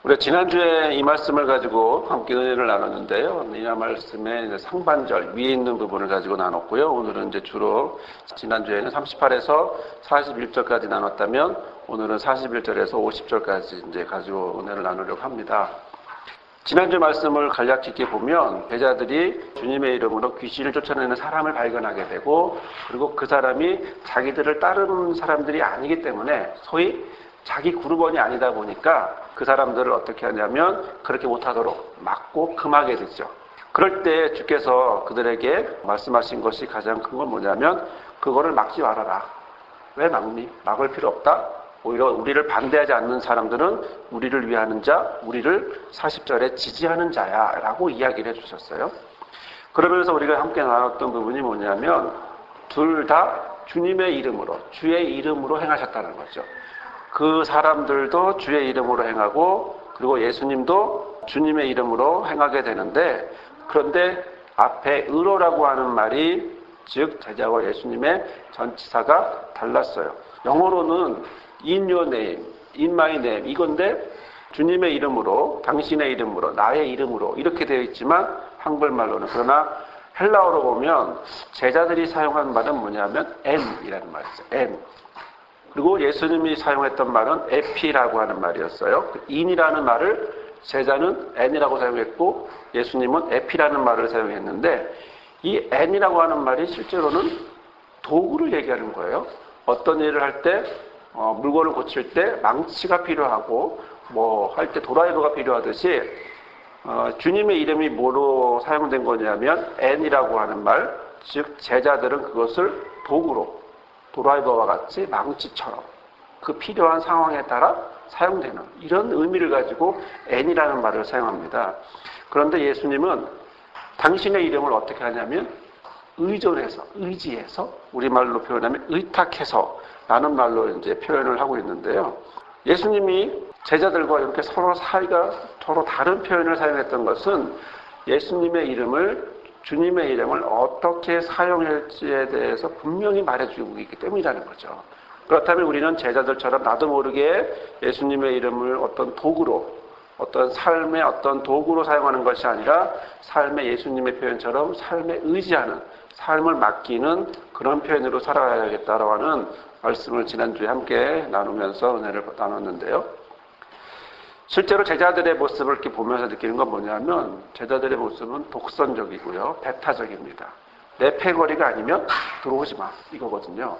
우리가 지난주에 이 말씀을 가지고 함께 은혜를 나눴는데요. 이 말씀의 상반절 위에 있는 부분을 가지고 나눴고요. 오늘은 이제 주로 지난주에는 38에서 41절까지 나눴다면 오늘은 41절에서 50절까지 이제 가지고 은혜를 나누려고 합니다. 지난주 말씀을 간략 깊게 보면 제자들이 주님의 이름으로 귀신을 쫓아내는 사람을 발견하게 되고, 그리고 그 사람이 자기들을 따르는 사람들이 아니기 때문에 소위 자기 그룹원이 아니다 보니까 그 사람들을 어떻게 하냐면 그렇게 못하도록 막고 금하게 되죠. 그럴 때 주께서 그들에게 말씀하신 것이 가장 큰 건 뭐냐면 그거를 막지 말아라. 왜 막니? 막을 필요 없다. 오히려 우리를 반대하지 않는 사람들은 우리를 위하는 자, 우리를 40절에 지지하는 자야 라고 이야기를 해주셨어요. 그러면서 우리가 함께 나눴던 부분이 뭐냐면 둘 다 주님의 이름으로, 주의 이름으로 행하셨다는 거죠. 그 사람들도 주의 이름으로 행하고, 그리고 예수님도 주님의 이름으로 행하게 되는데, 그런데 앞에 의로라고 하는 말이, 즉 제자와 예수님의 전치사가 달랐어요. 영어로는 in your name, in my name 이건데 주님의 이름으로, 당신의 이름으로, 나의 이름으로 이렇게 되어 있지만 한글말로는, 그러나 헬라어로 보면 제자들이 사용한 말은 뭐냐면 N이라는 말이죠. N. 그리고 예수님이 사용했던 말은 에피라고 하는 말이었어요. 인이라는 말을 제자는 N이라고 사용했고 예수님은 에피라는 말을 사용했는데, 이 N이라고 하는 말이 실제로는 도구를 얘기하는 거예요. 어떤 일을 할 때, 물건을 고칠 때 망치가 필요하고 뭐 할 때 드라이버가 필요하듯이 주님의 이름이 뭐로 사용된 거냐면 N이라고 하는 말, 즉 제자들은 그것을 도구로, 드라이버와 같이 망치처럼 그 필요한 상황에 따라 사용되는 이런 의미를 가지고 N이라는 말을 사용합니다. 그런데 예수님은 당신의 이름을 어떻게 하냐면 의존해서, 의지해서, 우리말로 표현하면 의탁해서 라는 말로 이제 표현을 하고 있는데요. 예수님이 제자들과 이렇게 서로 사이가 서로 다른 표현을 사용했던 것은 예수님의 이름을, 주님의 이름을 어떻게 사용할지에 대해서 분명히 말해주고 있기 때문이라는 거죠. 그렇다면 우리는 제자들처럼 나도 모르게 예수님의 이름을 어떤 도구로, 어떤 삶의 어떤 도구로 사용하는 것이 아니라 삶의 예수님의 표현처럼 삶에 의지하는, 삶을 맡기는 그런 표현으로 살아가야겠다라고 하는 말씀을 지난주에 함께 나누면서 은혜를 나눴는데요. 실제로 제자들의 모습을 이렇게 보면서 느끼는 건 뭐냐면 제자들의 모습은 독선적이고요, 배타적입니다. 내 패거리가 아니면 들어오지 마, 이거거든요.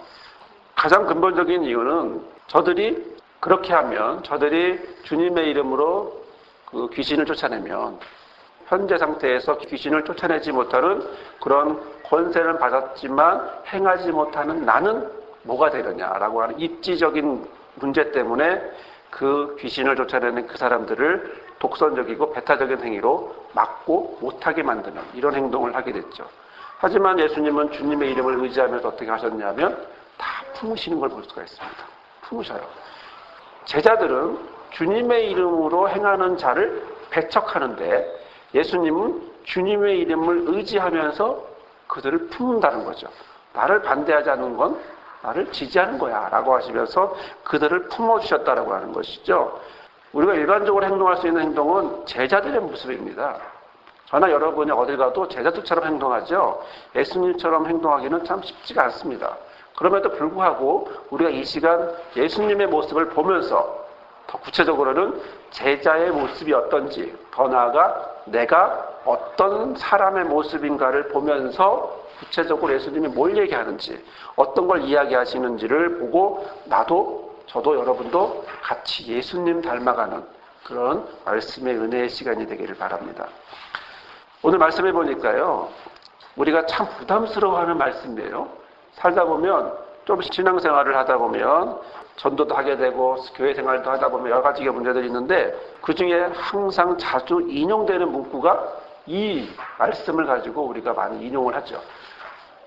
가장 근본적인 이유는 저들이 그렇게 하면, 저들이 주님의 이름으로 그 귀신을 쫓아내면 현재 상태에서 귀신을 쫓아내지 못하는 그런 권세를 받았지만 행하지 못하는 나는 뭐가 되느냐라고 하는 입지적인 문제 때문에 그 귀신을 쫓아내는 그 사람들을 독선적이고 배타적인 행위로 막고 못하게 만드는 이런 행동을 하게 됐죠. 하지만 예수님은 주님의 이름을 의지하면서 어떻게 하셨냐면 다 품으시는 걸 볼 수가 있습니다. 품으셔요. 제자들은 주님의 이름으로 행하는 자를 배척하는데 예수님은 주님의 이름을 의지하면서 그들을 품는다는 거죠. 나를 반대하지 않는 건 나를 지지하는 거야 라고 하시면서 그들을 품어주셨다라고 하는 것이죠. 우리가 일반적으로 행동할 수 있는 행동은 제자들의 모습입니다. 저나 여러분이 어딜 가도 제자들처럼 행동하죠. 예수님처럼 행동하기는 참 쉽지가 않습니다. 그럼에도 불구하고 우리가 이 시간 예수님의 모습을 보면서 더 구체적으로는 제자의 모습이 어떤지, 더 나아가 내가 어떤 사람의 모습인가를 보면서 구체적으로 예수님이 뭘 얘기하는지, 어떤 걸 이야기하시는지를 보고 저도 여러분도 같이 예수님 닮아가는 그런 말씀의 은혜의 시간이 되기를 바랍니다. 오늘 말씀해 보니까요, 우리가 참 부담스러워하는 말씀이에요. 살다 보면 좀 신앙생활을 하다 보면 전도도 하게 되고 교회 생활도 하다 보면 여러 가지 문제들이 있는데 그 중에 항상 자주 인용되는 문구가 이 말씀을 가지고 우리가 많이 인용을 하죠.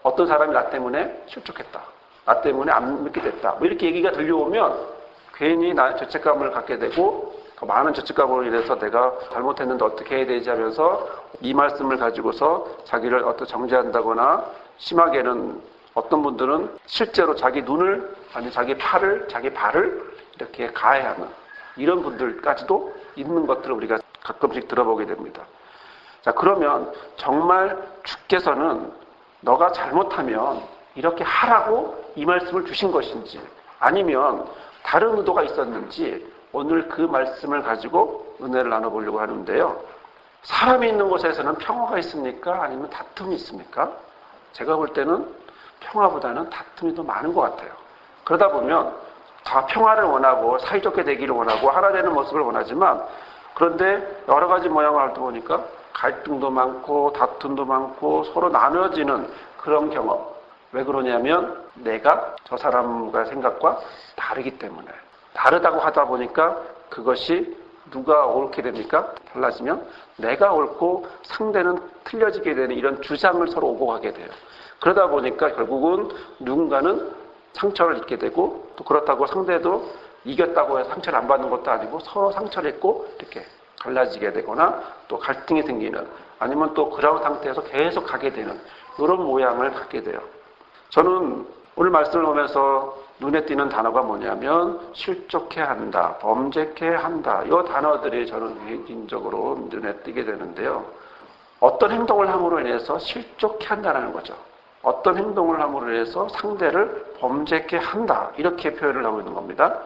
어떤 사람이 나 때문에 실족했다, 나 때문에 안 믿게 됐다, 뭐 이렇게 얘기가 들려오면 괜히 나의 죄책감을 갖게 되고 더 많은 죄책감으로 인해서 내가 잘못했는데 어떻게 해야 되지 하면서 이 말씀을 가지고서 자기를 정죄한다거나, 심하게는 어떤 분들은 실제로 자기 눈을, 아니 자기 팔을, 자기 발을 이렇게 가해하는 이런 분들까지도 있는 것들을 우리가 가끔씩 들어보게 됩니다. 자, 그러면 정말 주께서는 너가 잘못하면 이렇게 하라고 이 말씀을 주신 것인지 아니면 다른 의도가 있었는지 오늘 그 말씀을 가지고 은혜를 나눠보려고 하는데요. 사람이 있는 곳에서는 평화가 있습니까? 아니면 다툼이 있습니까? 제가 볼 때는 평화보다는 다툼이 더 많은 것 같아요. 그러다 보면 다 평화를 원하고 사이좋게 되기를 원하고 하나 되는 모습을 원하지만 그런데 여러 가지 모양을 보니까 갈등도 많고 다툼도 많고 서로 나눠지는 그런 경험. 왜 그러냐면 내가 저 사람과 생각과 다르기 때문에 다르다고 하다 보니까 그것이 누가 옳게 됩니까? 달라지면 내가 옳고 상대는 틀려지게 되는 이런 주장을 서로 오고 가게 돼요. 그러다 보니까 결국은 누군가는 상처를 입게 되고 또 그렇다고 상대도 이겼다고 해서 상처를 안 받는 것도 아니고 서로 상처를 입고 이렇게 갈라지게 되거나 또 갈등이 생기는 아니면 또 그런 상태에서 계속 가게 되는 이런 모양을 갖게 돼요. 저는 오늘 말씀을 보면서 눈에 띄는 단어가 뭐냐면 실족해 한다, 범죄케 한다. 이 단어들이 저는 개인적으로 눈에 띄게 되는데요. 어떤 행동을 함으로 인해서 실족해 한다는 거죠. 어떤 행동을 함으로 인해서 상대를 범죄케 한다. 이렇게 표현을 하고 있는 겁니다.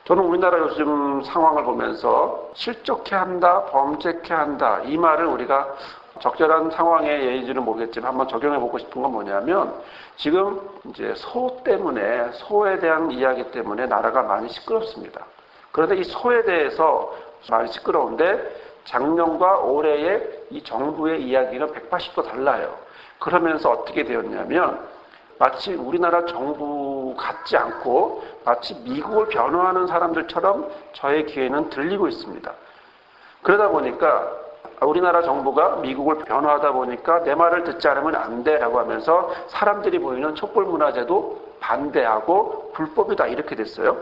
저는 우리나라 요즘 상황을 보면서 실족해 한다, 범죄케 한다. 이 말을 우리가 적절한 상황의 예인지는 모르겠지만 한번 적용해 보고 싶은 건 뭐냐면 지금 이제 소 때문에 소에 대한 이야기 때문에 나라가 많이 시끄럽습니다. 그런데 이 소에 대해서 많이 시끄러운데 작년과 올해의 이 정부의 이야기는 180도 달라요. 그러면서 어떻게 되었냐면 마치 우리나라 정부 같지 않고 마치 미국을 변호하는 사람들처럼 저의 귀에는 들리고 있습니다. 그러다 보니까 우리나라 정부가 미국을 변호하다 보니까 내 말을 듣지 않으면 안 돼라고 하면서 사람들이 보이는 촛불문화제도 반대하고 불법이다 이렇게 됐어요.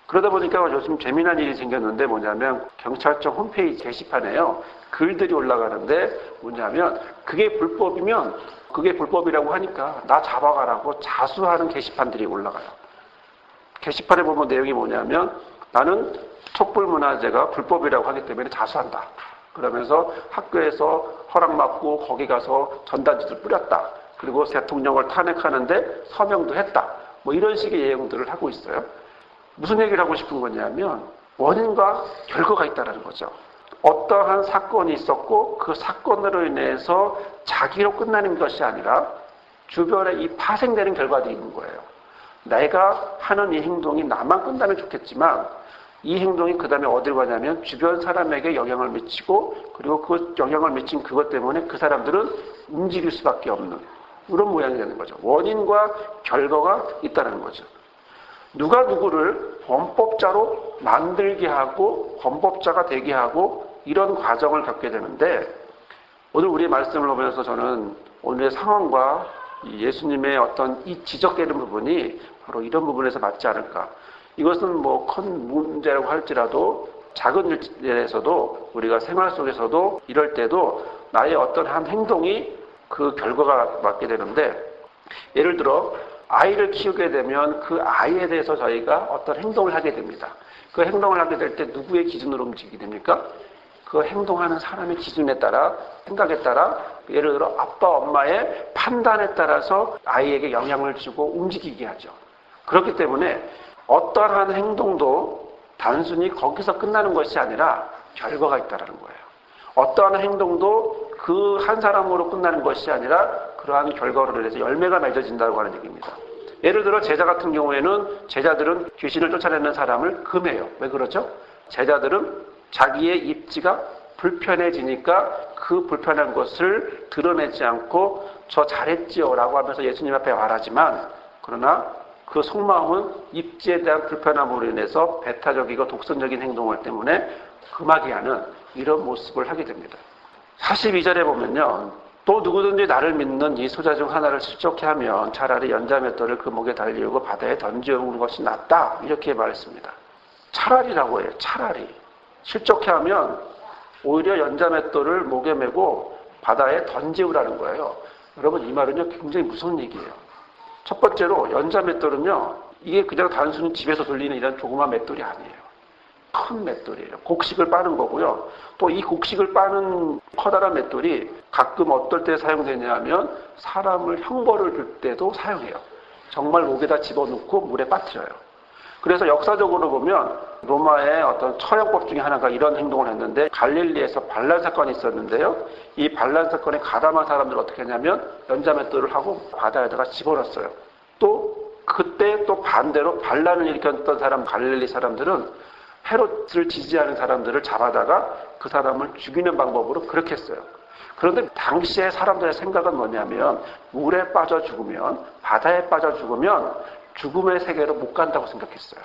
그러다 보니까 요즘 재미난 일이 생겼는데 뭐냐면 경찰청 홈페이지 게시판에요. 글들이 올라가는데 뭐냐면 그게 불법이면 그게 불법이라고 하니까 나 잡아가라고 자수하는 게시판들이 올라가요. 게시판에 보면 내용이 뭐냐면 나는 촛불문화제가 불법이라고 하기 때문에 자수한다. 그러면서 학교에서 허락받고 거기 가서 전단지를 뿌렸다. 그리고 대통령을 탄핵하는데 서명도 했다. 뭐 이런 식의 내용들을 하고 있어요. 무슨 얘기를 하고 싶은 거냐면 원인과 결과가 있다는 거죠. 어떠한 사건이 있었고 그 사건으로 인해서 자기로 끝나는 것이 아니라 주변에 이 파생되는 결과들이 있는 거예요. 내가 하는 이 행동이 나만 끝나면 좋겠지만 이 행동이 그 다음에 어디로 가냐면 주변 사람에게 영향을 미치고 그리고 그 영향을 미친 그것 때문에 그 사람들은 움직일 수밖에 없는 이런 모양이 되는 거죠. 원인과 결과가 있다는 거죠. 누가 누구를 범법자로 만들게 하고 범법자가 되게 하고 이런 과정을 겪게 되는데 오늘 우리의 말씀을 보면서 저는 오늘의 상황과 예수님의 어떤 이 지적되는 부분이 바로 이런 부분에서 맞지 않을까. 이것은 뭐 큰 문제라고 할지라도 작은 일에서도 우리가 생활 속에서도 이럴 때도 나의 어떤 한 행동이 그 결과가 맞게 되는데 예를 들어 아이를 키우게 되면 그 아이에 대해서 저희가 어떤 행동을 하게 됩니다. 그 행동을 하게 될 때 누구의 기준으로 움직이게 됩니까? 그 행동하는 사람의 기준에 따라 생각에 따라 예를 들어 아빠 엄마의 판단에 따라서 아이에게 영향을 주고 움직이게 하죠. 그렇기 때문에 어떠한 행동도 단순히 거기서 끝나는 것이 아니라 결과가 있다는 거예요. 어떠한 행동도 그 한 사람으로 끝나는 것이 아니라 그러한 결과로 인해서 열매가 맺어진다고 하는 얘기입니다. 예를 들어 제자 같은 경우에는 제자들은 귀신을 쫓아내는 사람을 금해요. 왜 그러죠? 제자들은 자기의 입지가 불편해지니까 그 불편한 것을 드러내지 않고 저 잘했지요 라고 하면서 예수님 앞에 말하지만 그러나 그 속마음은 입지에 대한 불편함으로 인해서 배타적이고 독선적인 행동을 때문에 금하게 하는 이런 모습을 하게 됩니다. 42절에 보면요. 또 누구든지 나를 믿는 이 소자 중 하나를 실족해 하면 차라리 연자맷돌을 그 목에 달리우고 바다에 던지는 것이 낫다. 이렇게 말했습니다. 차라리라고 해요. 차라리. 실족해 하면 오히려 연자맷돌을 목에 메고 바다에 던지우라는 거예요. 여러분 이 말은요 굉장히 무서운 얘기예요. 첫 번째로 연자맷돌은요 이게 그냥 단순히 집에서 돌리는 이런 조그만 맷돌이 아니에요. 큰 맷돌이에요. 곡식을 빠는 거고요. 또 이 곡식을 빠는 커다란 맷돌이 가끔 어떨 때 사용되냐 하면 사람을 형벌을 줄 때도 사용해요. 정말 목에다 집어넣고 물에 빠뜨려요. 그래서 역사적으로 보면 로마의 어떤 처형법 중에 하나가 이런 행동을 했는데 갈릴리에서 반란 사건이 있었는데요. 이 반란 사건에 가담한 사람들은 어떻게 했냐면 연자맷돌을 하고 바다에다가 집어넣었어요. 또 그때 또 반대로 반란을 일으켰던 사람 갈릴리 사람들은 헤롯을 지지하는 사람들을 잡아다가 그 사람을 죽이는 방법으로 그렇게 했어요. 그런데 당시에 사람들의 생각은 뭐냐면 물에 빠져 죽으면 바다에 빠져 죽으면 죽음의 세계로 못 간다고 생각했어요.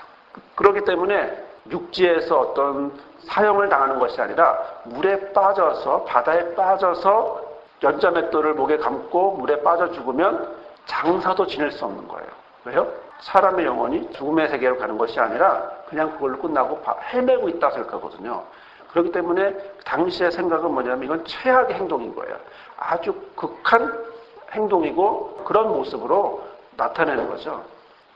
그렇기 때문에 육지에서 어떤 사형을 당하는 것이 아니라 물에 빠져서 바다에 빠져서 연자맷돌을 목에 감고 물에 빠져 죽으면 장사도 지낼 수 없는 거예요. 왜요? 사람의 영혼이 죽음의 세계로 가는 것이 아니라 그냥 그걸로 끝나고 헤매고 있다고 생각하거든요. 그렇기 때문에 당시의 생각은 뭐냐면 이건 최악의 행동인 거예요. 아주 극한 행동이고 그런 모습으로 나타내는 거죠.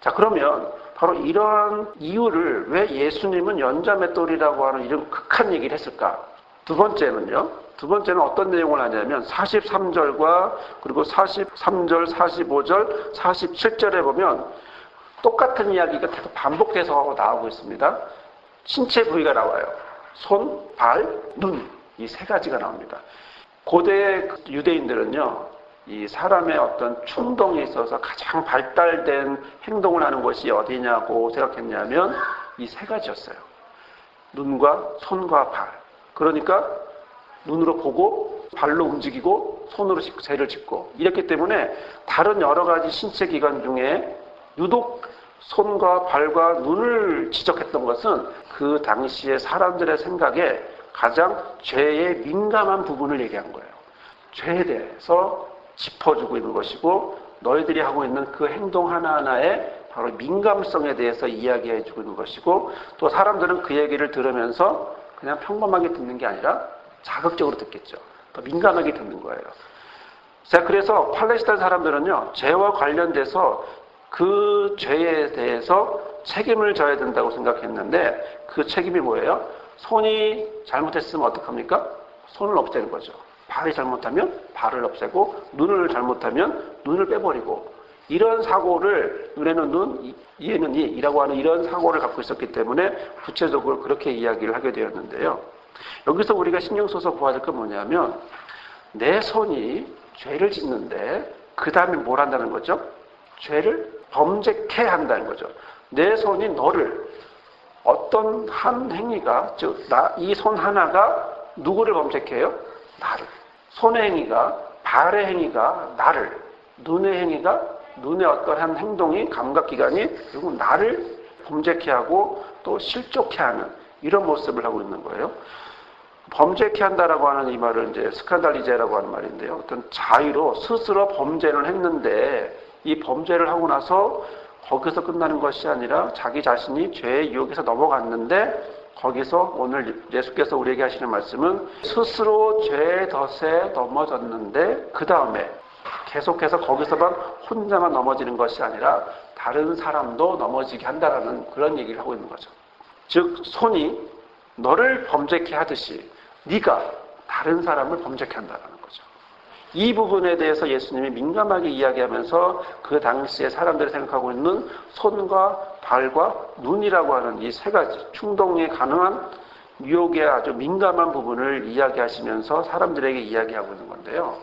자, 그러면 바로 이런 이유를 왜 예수님은 연자맷돌이라고 하는 이런 극한 얘기를 했을까? 두 번째는 어떤 내용을 하냐면 43절과 그리고 43절, 45절, 47절에 보면 똑같은 이야기가 계속 반복돼서 나오고 있습니다. 신체 부위가 나와요. 손, 발, 눈, 이 세 가지가 나옵니다. 고대 유대인들은요, 이 사람의 어떤 충동에 있어서 가장 발달된 행동을 하는 것이 어디냐고 생각했냐면 이 세 가지였어요. 눈과 손과 발. 그러니까 눈으로 보고 발로 움직이고 손으로 죄를 짓고 이랬기 때문에 다른 여러 가지 신체 기관 중에 유독 손과 발과 눈을 지적했던 것은 그 당시의 사람들의 생각에 가장 죄에 민감한 부분을 얘기한 거예요. 죄에 대해서 짚어주고 있는 것이고 너희들이 하고 있는 그 행동 하나하나의 바로 민감성에 대해서 이야기해주고 있는 것이고 또 사람들은 그 얘기를 들으면서 그냥 평범하게 듣는 게 아니라 자극적으로 듣겠죠. 더 민감하게 듣는 거예요. 자, 그래서 팔레스타인 사람들은요, 죄와 관련돼서 그 죄에 대해서 책임을 져야 된다고 생각했는데 그 책임이 뭐예요? 손이 잘못했으면 어떡합니까? 손을 없애는 거죠. 발이 잘못하면 발을 없애고 눈을 잘못하면 눈을 빼버리고 이런 사고를 눈에는 눈, 이에는 이라고 하는 이런 사고를 갖고 있었기 때문에 구체적으로 그렇게 이야기를 하게 되었는데요. 여기서 우리가 신경 써서 보아야 될 건 뭐냐면 내 손이 죄를 짓는데 그 다음에 뭘 한다는 거죠? 죄를 범죄케 한다는 거죠. 내 손이 너를 어떤 한 행위가 즉 이 손 하나가 누구를 범죄케 해요? 나를. 손의 행위가 발의 행위가 나를 눈의 행위가 눈의 어떤 한 행동이 감각기관이 결국 나를 범죄케 하고 또 실족케 하는 이런 모습을 하고 있는 거예요. 범죄케 한다라고 하는 이 말은 이제 스칸달리제라고 하는 말인데요. 어떤 자의로 스스로 범죄를 했는데 이 범죄를 하고 나서 거기서 끝나는 것이 아니라 자기 자신이 죄의 유혹에서 넘어갔는데 거기서 오늘 예수께서 우리에게 하시는 말씀은 스스로 죄의 덫에 넘어졌는데 그 다음에 계속해서 거기서만 혼자만 넘어지는 것이 아니라 다른 사람도 넘어지게 한다라는 그런 얘기를 하고 있는 거죠. 즉 손이 너를 범죄케 하듯이 네가 다른 사람을 범죄케 한다라는 거죠. 이 부분에 대해서 예수님이 민감하게 이야기하면서 그 당시에 사람들이 생각하고 있는 손과 발과 눈이라고 하는 이 세 가지 충동에 가능한 유혹에 아주 민감한 부분을 이야기하시면서 사람들에게 이야기하고 있는 건데요.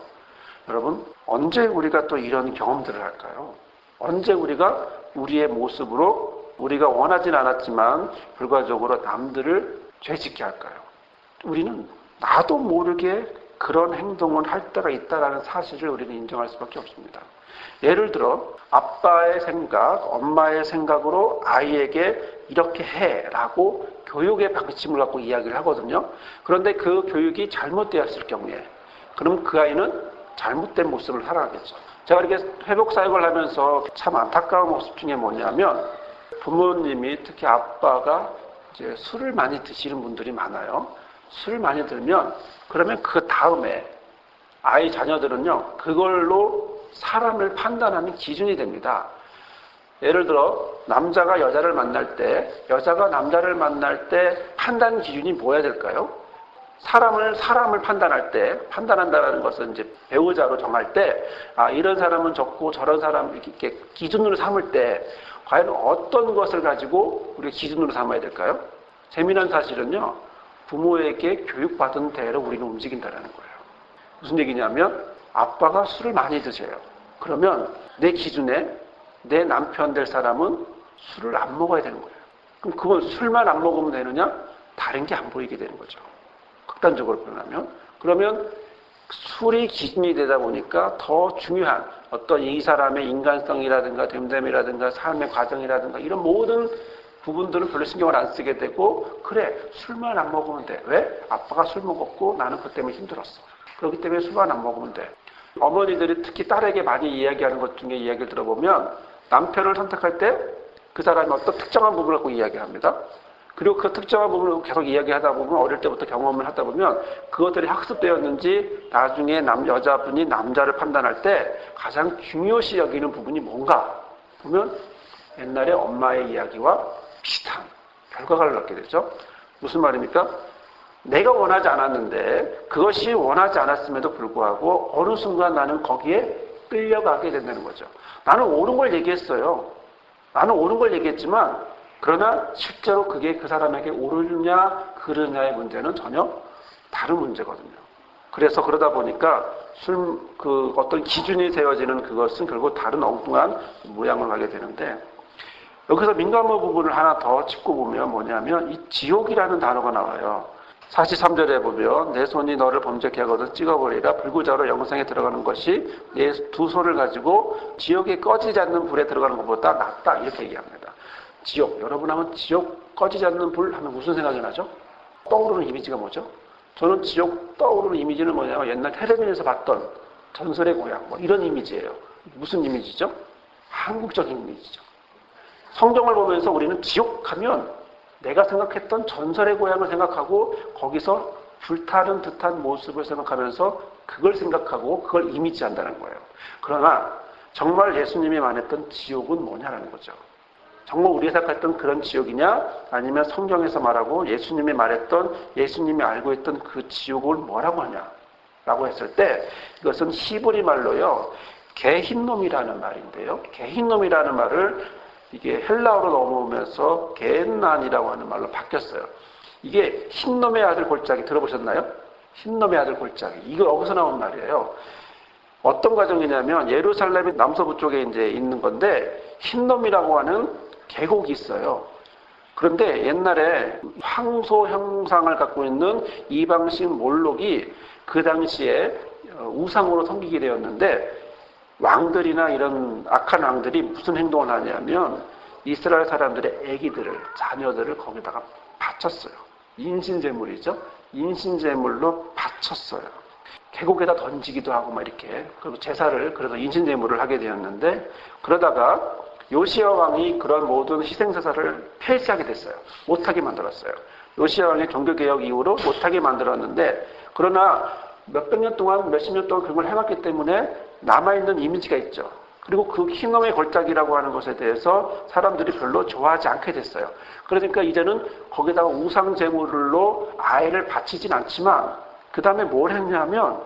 여러분, 언제 우리가 또 이런 경험들을 할까요? 언제 우리가 우리의 모습으로 우리가 원하진 않았지만 결과적으로 남들을 죄짓게 할까요? 우리는 나도 모르게 그런 행동을 할 때가 있다는 사실을 우리는 인정할 수밖에 없습니다. 예를 들어 아빠의 생각, 엄마의 생각으로 아이에게 이렇게 해라고 교육의 방침을 갖고 이야기를 하거든요. 그런데 그 교육이 잘못되었을 경우에 그럼 그 아이는 잘못된 모습을 살아가겠죠. 제가 이렇게 회복사역을 하면서 참 안타까운 모습 중에 뭐냐면 부모님이 특히 아빠가 이제 술을 많이 드시는 분들이 많아요. 술을 많이 들면 그러면 그 다음에 아이 자녀들은요 그걸로 사람을 판단하는 기준이 됩니다. 예를 들어 남자가 여자를 만날 때, 여자가 남자를 만날 때 판단 기준이 뭐야 될까요? 사람을 판단할 때, 판단한다는 것은 이제 배우자로 정할 때, 이런 사람은 좋고 저런 사람 이렇게 기준으로 삼을 때, 과연 어떤 것을 가지고 우리가 기준으로 삼아야 될까요? 재미난 사실은요, 부모에게 교육받은 대로 우리는 움직인다는 거예요. 무슨 얘기냐면, 아빠가 술을 많이 드세요. 그러면 내 기준에 내 남편 될 사람은 술을 안 먹어야 되는 거예요. 그럼 그건 술만 안 먹으면 되느냐? 다른 게 안 보이게 되는 거죠. 극단적으로 표현하면. 그러면 술이 기준이 되다 보니까 더 중요한 어떤 이 사람의 인간성이라든가 됨됨이라든가 삶의 과정이라든가 이런 모든 부분들은 별로 신경을 안 쓰게 되고, 그래, 술만 안 먹으면 돼. 왜? 아빠가 술 먹었고 나는 그것 때문에 힘들었어. 그렇기 때문에 술만 안 먹으면 돼. 어머니들이 특히 딸에게 많이 이야기하는 것 중에 이야기를 들어보면, 남편을 선택할 때 그 사람이 어떤 특정한 부분을 갖고 이야기합니다. 그리고 그 특정한 부분을 계속 이야기하다 보면, 어릴 때부터 경험을 하다 보면 그것들이 학습되었는지 나중에 여자분이 남자를 판단할 때 가장 중요시 여기는 부분이 뭔가 보면 옛날에 엄마의 이야기와 비슷한 결과를 얻게 되죠. 무슨 말입니까? 내가 원하지 않았는데 그것이 원하지 않았음에도 불구하고 어느 순간 나는 거기에 끌려가게 된다는 거죠. 나는 옳은 걸 얘기했어요. 나는 옳은 걸 얘기했지만 그러나 실제로 그게 그 사람에게 옳으냐 그르냐의 문제는 전혀 다른 문제거든요. 그래서 그러다 보니까 어떤 기준이 세워지는 그것은 결국 다른 엉뚱한 모양을 하게 되는데, 여기서 민감한 부분을 하나 더 짚고 보면 뭐냐면 이 지옥이라는 단어가 나와요. 43절에 보면 내 손이 너를 범죄케 하거든 찍어버리라. 불구자로 영생에 들어가는 것이 내 두 손을 가지고 지옥에 꺼지지 않는 불에 들어가는 것보다 낫다, 이렇게 얘기합니다. 지옥, 여러분 하면 지옥 꺼지지 않는 불 하면 무슨 생각이 나죠? 떠오르는 이미지가 뭐죠? 저는 지옥 떠오르는 이미지는 뭐냐면 옛날 텔레비전에서 봤던 전설의 고향 이런 이미지예요. 무슨 이미지죠? 한국적인 이미지죠. 성경을 보면서 우리는 지옥하면 내가 생각했던 전설의 고향을 생각하고 거기서 불타는 듯한 모습을 생각하면서 그걸 생각하고 그걸 이미지한다는 거예요. 그러나 정말 예수님이 말했던 지옥은 뭐냐라는 거죠. 정말 우리가 생각했던 그런 지옥이냐, 아니면 성경에서 말하고 예수님이 말했던, 예수님이 알고 있던 그 지옥을 뭐라고 하냐라고 했을 때, 이것은 히브리 말로요, 개흰놈이라는 말인데요. 개흰놈이라는 말을 이게 헬라어로 넘어오면서 겟난이라고 하는 말로 바뀌었어요. 이게 흰놈의 아들 골짜기 들어보셨나요? 흰놈의 아들 골짜기. 이거 어디서 나온 말이에요. 어떤 과정이냐면 예루살렘의 남서부 쪽에 이제 있는 건데 흰놈이라고 하는 계곡이 있어요. 그런데 옛날에 황소 형상을 갖고 있는 이방신 몰록이 그 당시에 우상으로 섬기게 되었는데, 왕들이나 이런 악한 왕들이 무슨 행동을 하냐면 이스라엘 사람들의 아기들을, 자녀들을 거기다가 바쳤어요. 인신제물이죠. 인신제물로 바쳤어요. 계곡에다 던지기도 하고 막 이렇게. 그리고 제사를, 그래서 인신제물을 하게 되었는데, 그러다가 요시야 왕이 그런 모든 희생제사를 폐지하게 됐어요. 못하게 만들었어요. 요시야 왕의 종교개혁 이후로 못하게 만들었는데, 그러나 몇백 년 동안, 몇십 년 동안 그걸 해왔기 때문에 남아있는 이미지가 있죠. 그리고 그 흰놈의 골짜기라고 하는 것에 대해서 사람들이 별로 좋아하지 않게 됐어요. 그러니까 이제는 거기다가 우상제물로 아이를 바치진 않지만, 그 다음에 뭘 했냐면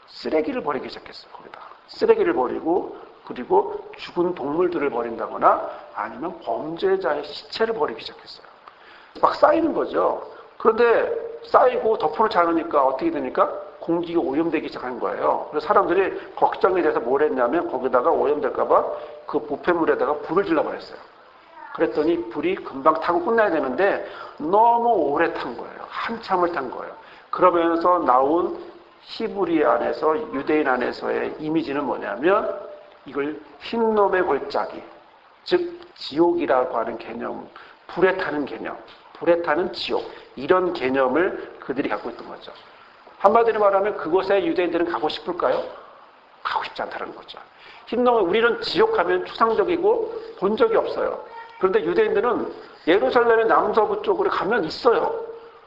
쓰레기를 버리기 시작했어요. 거기다가 쓰레기를 버리고, 그리고 죽은 동물들을 버린다거나 아니면 범죄자의 시체를 버리기 시작했어요. 막 쌓이는 거죠. 그런데 쌓이고 덮어놓지 않으니까 어떻게 되니까 공기가 오염되기 시작한 거예요. 그래서 사람들이 걱정이 돼서 뭘 했냐면 거기다가 오염될까봐 그 부패물에다가 불을 질러버렸어요. 그랬더니 불이 금방 타고 끝나야 되는데 너무 오래 탄 거예요. 한참을 탄 거예요. 그러면서 나온 히브리 안에서, 유대인 안에서의 이미지는 뭐냐면 이걸 흰놈의 골짜기, 즉 지옥이라고 하는 개념, 불에 타는 개념, 불에 타는 지옥, 이런 개념을 그들이 갖고 있던 거죠. 한마디로 말하면 그곳에 유대인들은 가고 싶을까요? 가고 싶지 않다는 거죠. 흰놈은, 우리는 지옥하면 추상적이고 본 적이 없어요. 그런데 유대인들은 예루살렘의 남서부 쪽으로 가면 있어요.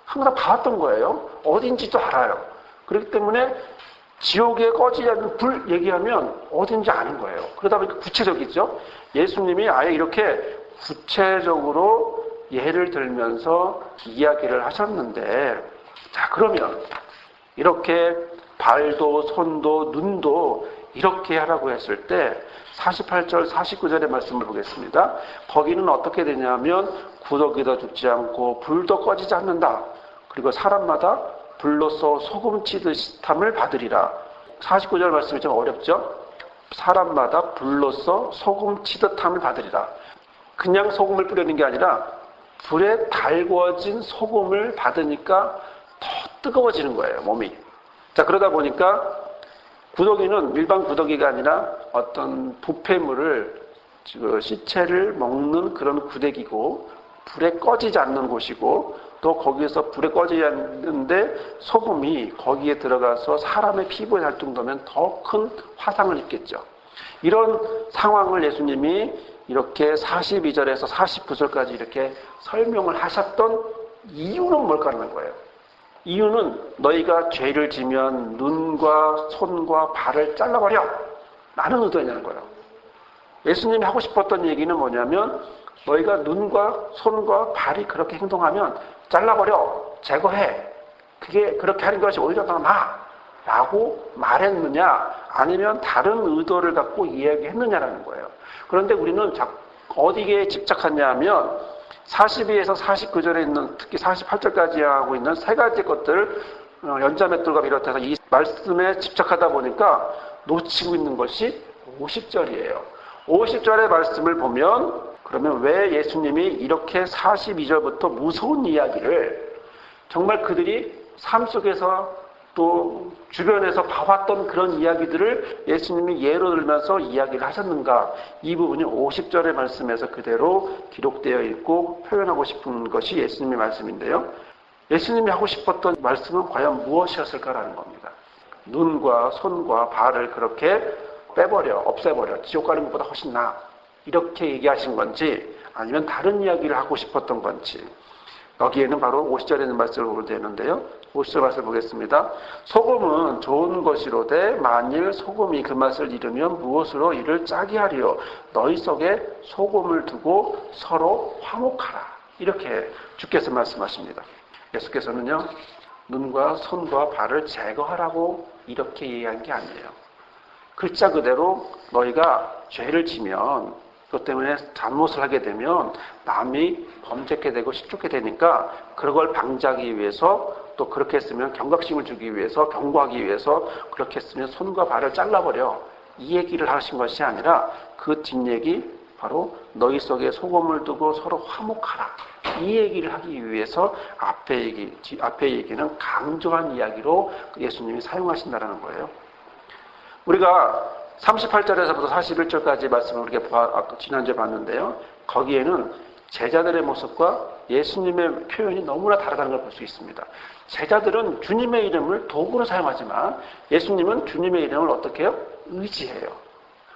항상 봐왔던 거예요. 어딘지도 알아요. 그렇기 때문에 지옥에 꺼지지 않는 불 얘기하면 어딘지 아는 거예요. 그러다 보니까 구체적이죠. 예수님이 아예 이렇게 구체적으로 예를 들면서 이야기를 하셨는데, 자, 그러면 이렇게 발도 손도 눈도 이렇게 하라고 했을 때 48절 49절의 말씀을 보겠습니다. 거기는 어떻게 되냐면 구더기도 죽지 않고 불도 꺼지지 않는다. 그리고 사람마다 불로써 소금 치듯함을 받으리라. 49절 말씀이 좀 어렵죠? 사람마다 불로써 소금 치듯함을 받으리라. 그냥 소금을 뿌리는 게 아니라 불에 달궈진 소금을 받으니까 더 뜨거워지는 거예요, 몸이. 자, 그러다 보니까 구더기는 일반 구더기가 아니라 어떤 부패물을, 시체를 먹는 그런 구더기고, 불에 꺼지지 않는 곳이고, 또 거기에서 불에 꺼지지 않는데 소금이 거기에 들어가서 사람의 피부에 닿을 정도면 더 큰 화상을 입겠죠. 이런 상황을 예수님이 이렇게 42절에서 49절까지 이렇게 설명을 하셨던 이유는 뭘까 하는 거예요. 이유는 너희가 죄를 지면 눈과 손과 발을 잘라버려 라는 의도냐는 거예요. 예수님이 하고 싶었던 얘기는 뭐냐면 너희가 눈과 손과 발이 그렇게 행동하면 잘라버려, 제거해. 그게 그렇게 하는 것이 오히려 더 나아 라고 말했느냐, 아니면 다른 의도를 갖고 이야기했느냐라는 거예요. 그런데 우리는 어디에 집착하냐 하면 42에서 49절에 있는, 특히 48절까지 하고 있는 세 가지 것들, 연자맷돌과 비롯해서 이 말씀에 집착하다 보니까 놓치고 있는 것이 50절이에요. 50절의 말씀을 보면, 그러면 왜 예수님이 이렇게 42절부터 무서운 이야기를, 정말 그들이 삶 속에서 또 주변에서 봐왔던 그런 이야기들을 예수님이 예로 들면서 이야기를 하셨는가? 이 부분이 50절의 말씀에서 그대로 기록되어 있고 표현하고 싶은 것이 예수님의 말씀인데요. 예수님이 하고 싶었던 말씀은 과연 무엇이었을까라는 겁니다. 눈과 손과 발을 그렇게 빼버려, 없애버려, 지옥 가는 것보다 훨씬 나아, 이렇게 얘기하신 건지, 아니면 다른 이야기를 하고 싶었던 건지, 여기에는 바로 50절에 있는 말씀을 보면 되는데요. 50절 말씀을 보겠습니다. 소금은 좋은 것이로되 만일 소금이 그 맛을 잃으면 무엇으로 이를 짜게 하리요. 너희 속에 소금을 두고 서로 화목하라. 이렇게 주께서 말씀하십니다. 예수께서는요, 눈과 손과 발을 제거하라고 이렇게 얘기한 게 아니에요. 글자 그대로 너희가 죄를 지면, 그것 때문에 잘못을 하게 되면 남이 범죄케 되고 시축게 되니까 그걸 방지하기 위해서, 또 그렇게 했으면 경각심을 주기 위해서, 경고하기 위해서 그렇게 했으면 손과 발을 잘라버려, 이 얘기를 하신 것이 아니라 그 뒷얘기, 바로 너희 속에 소금을 두고 서로 화목하라, 이 얘기를 하기 위해서 앞에 얘기는 강조한 이야기로 예수님이 사용하신다는 거예요. 우리가 38절에서부터 41절까지 말씀을 우리가 지난주에 봤는데요. 거기에는 제자들의 모습과 예수님의 표현이 너무나 다르다는 걸 볼 수 있습니다. 제자들은 주님의 이름을 도구로 사용하지만 예수님은 주님의 이름을 어떻게 해요? 의지해요.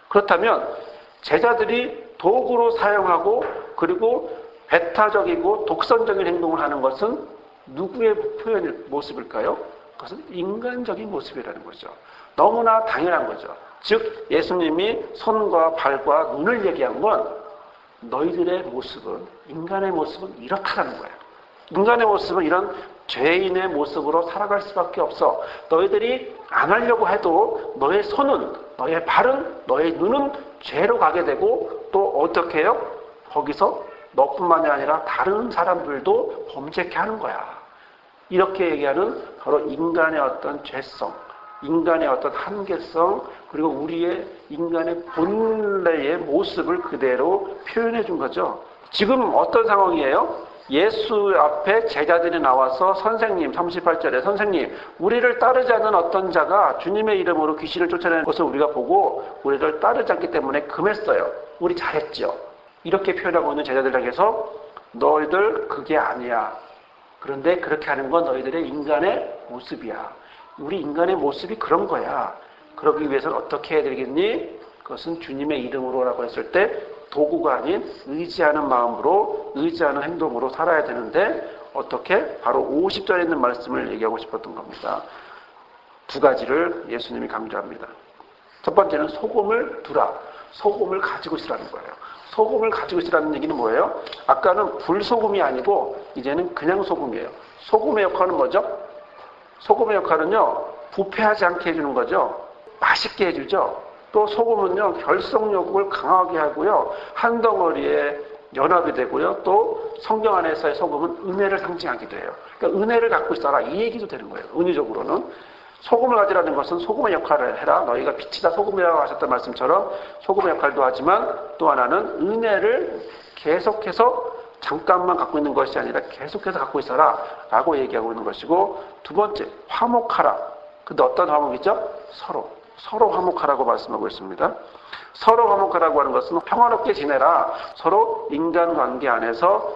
그렇다면 제자들이 도구로 사용하고 그리고 배타적이고 독선적인 행동을 하는 것은 누구의 모습일까요? 그것은 인간적인 모습이라는 거죠. 너무나 당연한 거죠. 즉 예수님이 손과 발과 눈을 얘기한 건 너희들의 모습은, 인간의 모습은 이렇다는 거예요. 인간의 모습은 이런 죄인의 모습으로 살아갈 수밖에 없어. 너희들이 안 하려고 해도 너의 손은, 너의 발은, 너의 눈은 죄로 가게 되고, 또 어떻게 해요? 거기서 너뿐만이 아니라 다른 사람들도 범죄케 하는 거야. 이렇게 얘기하는 바로 인간의 어떤 죄성, 인간의 어떤 한계성, 그리고 우리의 인간의 본래의 모습을 그대로 표현해 준 거죠. 지금 어떤 상황이에요? 예수 앞에 제자들이 나와서 선생님, 38절에 선생님, 우리를 따르지 않는 어떤 자가 주님의 이름으로 귀신을 쫓아내는 것을 우리가 보고 우리를 따르지 않기 때문에 금했어요. 우리 잘했죠. 이렇게 표현하고 있는 제자들 향해서 너희들 그게 아니야. 그런데 그렇게 하는 건 너희들의 인간의 모습이야. 우리 인간의 모습이 그런 거야. 그러기 위해서는 어떻게 해야 되겠니? 그것은 주님의 이름으로라고 했을 때 도구가 아닌 의지하는 마음으로, 의지하는 행동으로 살아야 되는데 어떻게? 바로 50절에 있는 말씀을 얘기하고 싶었던 겁니다. 두 가지를 예수님이 강조합니다. 첫 번째는 소금을 두라. 소금을 가지고 있으라는 거예요. 소금을 가지고 있으라는 얘기는 뭐예요? 아까는 불소금이 아니고 이제는 그냥 소금이에요. 소금의 역할은 뭐죠? 소금의 역할은요, 부패하지 않게 해주는 거죠. 맛있게 해주죠. 또 소금은요, 결속력을 강하게 하고요, 한 덩어리에 연합이 되고요, 또 성경 안에서의 소금은 은혜를 상징하기도 해요. 그러니까 은혜를 갖고 있어라, 이 얘기도 되는 거예요. 은유적으로는. 소금을 가지라는 것은 소금의 역할을 해라. 너희가 빛이다 소금이라고 하셨던 말씀처럼 소금의 역할도 하지만 또 하나는 은혜를 계속해서 잠깐만 갖고 있는 것이 아니라 계속해서 갖고 있어라 라고 얘기하고 있는 것이고, 두 번째, 화목하라. 근데 어떤 화목이죠? 서로 화목하라고 말씀하고 있습니다. 서로 화목하라고 하는 것은 평화롭게 지내라. 서로 인간관계 안에서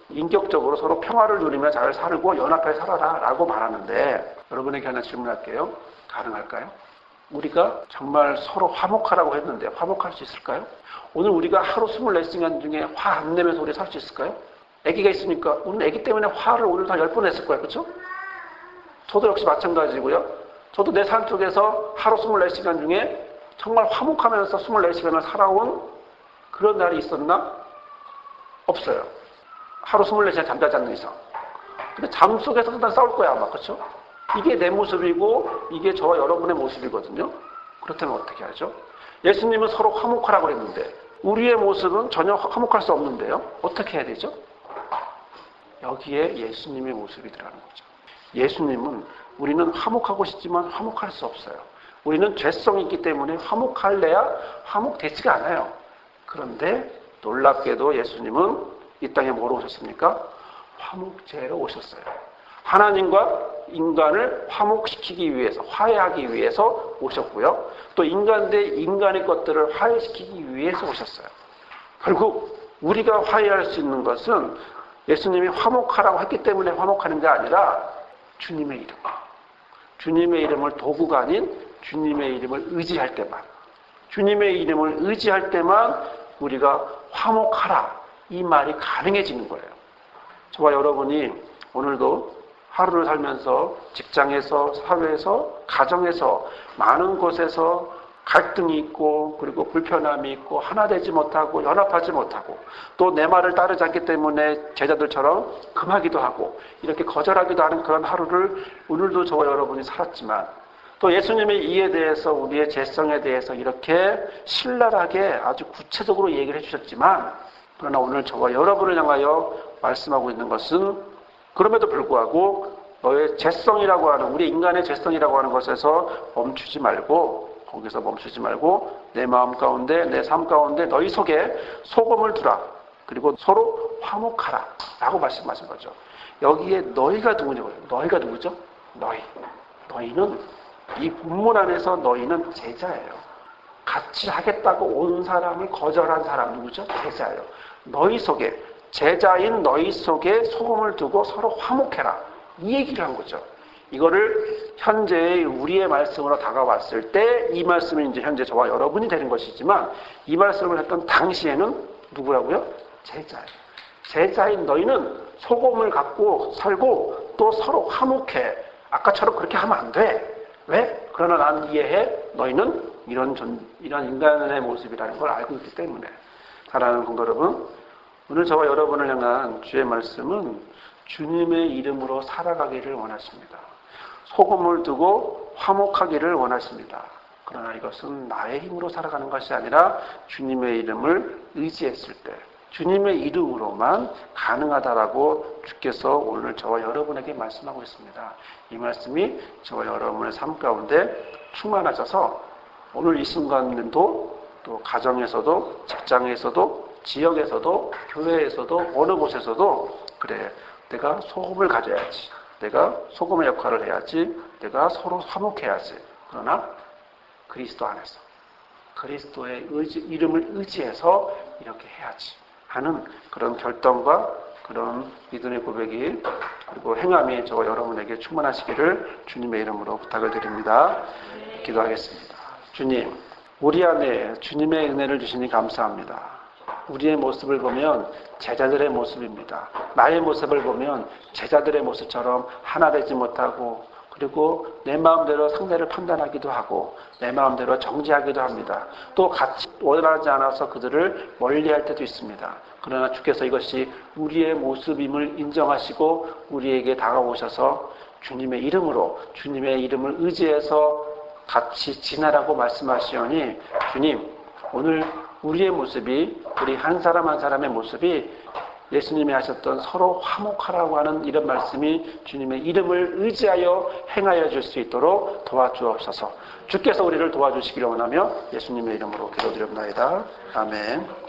인격적으로 서로 평화를 누리며 잘 살고 연합해 살아라 라고 말하는데, 여러분에게 하나 질문할게요. 가능할까요? 우리가 정말 서로 화목하라고 했는데 화목할 수 있을까요? 오늘 우리가 하루 24시간 중에 화 안 내면서 우리 살 수 있을까요? 아기가 있으니까 오늘 아기 때문에 화를 오늘 다 10번 했을 거예요. 그렇죠? 저도 역시 마찬가지고요. 저도 내 삶 속에서 하루 24시간 중에 정말 화목하면서 24시간을 살아온 그런 날이 있었나? 없어요. 하루 24시간 잠자지 않는 이상. 근데 잠 속에서도 난 싸울 거야 아마. 그렇죠? 이게 내 모습이고 이게 저와 여러분의 모습이거든요. 그렇다면 어떻게 하죠? 예수님은 서로 화목하라고 했는데 우리의 모습은 전혀 화목할 수 없는데요. 어떻게 해야 되죠? 여기에 예수님의 모습이 들어가는 거죠. 예수님은 우리는 화목하고 싶지만 화목할 수 없어요. 우리는 죄성이 있기 때문에 화목할래야 화목되지가 않아요. 그런데 놀랍게도 예수님은 이 땅에 뭐로 오셨습니까? 화목제로 오셨어요. 하나님과 인간을 화목시키기 위해서, 화해하기 위해서 오셨고요. 또 인간 대 인간의 것들을 화해시키기 위해서 오셨어요. 결국 우리가 화해할 수 있는 것은 예수님이 화목하라고 했기 때문에 화목하는 게 아니라 주님의 이름. 주님의 이름을 도구가 아닌 주님의 이름을 의지할 때만, 주님의 이름을 의지할 때만 우리가 화목하라, 이 말이 가능해지는 거예요. 저와 여러분이 오늘도 하루를 살면서 직장에서, 사회에서, 가정에서 많은 곳에서 갈등이 있고 그리고 불편함이 있고 하나 되지 못하고 연합하지 못하고 또 내 말을 따르지 않기 때문에 제자들처럼 금하기도 하고 이렇게 거절하기도 하는 그런 하루를 오늘도 저와 여러분이 살았지만, 또 예수님의 이에 대해서, 우리의 죄성에 대해서 이렇게 신랄하게 아주 구체적으로 얘기를 해주셨지만, 그러나 오늘 저와 여러분을 향하여 말씀하고 있는 것은 그럼에도 불구하고 너의 죄성이라고 하는, 우리 인간의 죄성이라고 하는 것에서 멈추지 말고, 거기서 멈추지 말고 내 마음 가운데, 내 삶 가운데 너희 속에 소금을 두라. 그리고 서로 화목하라 라고 말씀하신 거죠. 여기에 너희가 누구냐고요? 너희가 누구죠? 너희는 이 본문 안에서 너희는 제자예요. 같이 하겠다고 온 사람을 거절한 사람 누구죠? 제자예요. 너희 속에, 제자인 너희 속에 소금을 두고 서로 화목해라, 이 얘기를 한 거죠. 이거를 현재의 우리의 말씀으로 다가왔을 때 이 말씀이 이제 현재 저와 여러분이 되는 것이지만, 이 말씀을 했던 당시에는 누구라고요? 제자예요. 제자인 너희는 소금을 갖고 살고 또 서로 화목해. 아까처럼 그렇게 하면 안 돼. 왜? 그러나 난 이해해. 너희는 이런 인간의 모습이라는 걸 알고 있기 때문에. 사랑하는 성도 여러분, 오늘 저와 여러분을 향한 주의 말씀은 주님의 이름으로 살아가기를 원하십니다. 소금을 두고 화목하기를 원하십니다. 그러나 이것은 나의 힘으로 살아가는 것이 아니라 주님의 이름을 의지했을 때, 주님의 이름으로만 가능하다라고 주께서 오늘 저와 여러분에게 말씀하고 있습니다. 이 말씀이 저와 여러분의 삶 가운데 충만하셔서 오늘 이 순간도 또 가정에서도, 직장에서도, 지역에서도, 교회에서도, 어느 곳에서도 그래, 내가 소금을 가져야지, 내가 소금의 역할을 해야지, 내가 서로 화목해야지. 그러나 그리스도 안에서, 그리스도의 이름을 의지해서 이렇게 해야지 하는 그런 결정과 그런 믿음의 고백이, 그리고 행함이 저와 여러분에게 충만하시기를 주님의 이름으로 부탁을 드립니다. 기도하겠습니다. 주님, 우리 안에 주님의 은혜를 주시니 감사합니다. 우리의 모습을 보면 제자들의 모습입니다. 나의 모습을 보면 제자들의 모습처럼 하나 되지 못하고 그리고 내 마음대로 상대를 판단하기도 하고 내 마음대로 정죄하기도 합니다. 또 같이 원하지 않아서 그들을 멀리할 때도 있습니다. 그러나 주께서 이것이 우리의 모습임을 인정하시고 우리에게 다가오셔서 주님의 이름으로 주님의 이름을 의지해서 같이 지나라고 말씀하시오니 주님 오늘 우리의 모습이 우리 한 사람 한 사람의 모습이 예수님이 하셨던 서로 화목하라고 하는 이런 말씀이 주님의 이름을 의지하여 행하여 줄 수 있도록 도와주옵소서. 주께서 우리를 도와주시기를 원하며 예수님의 이름으로 기도드립니다. 아멘.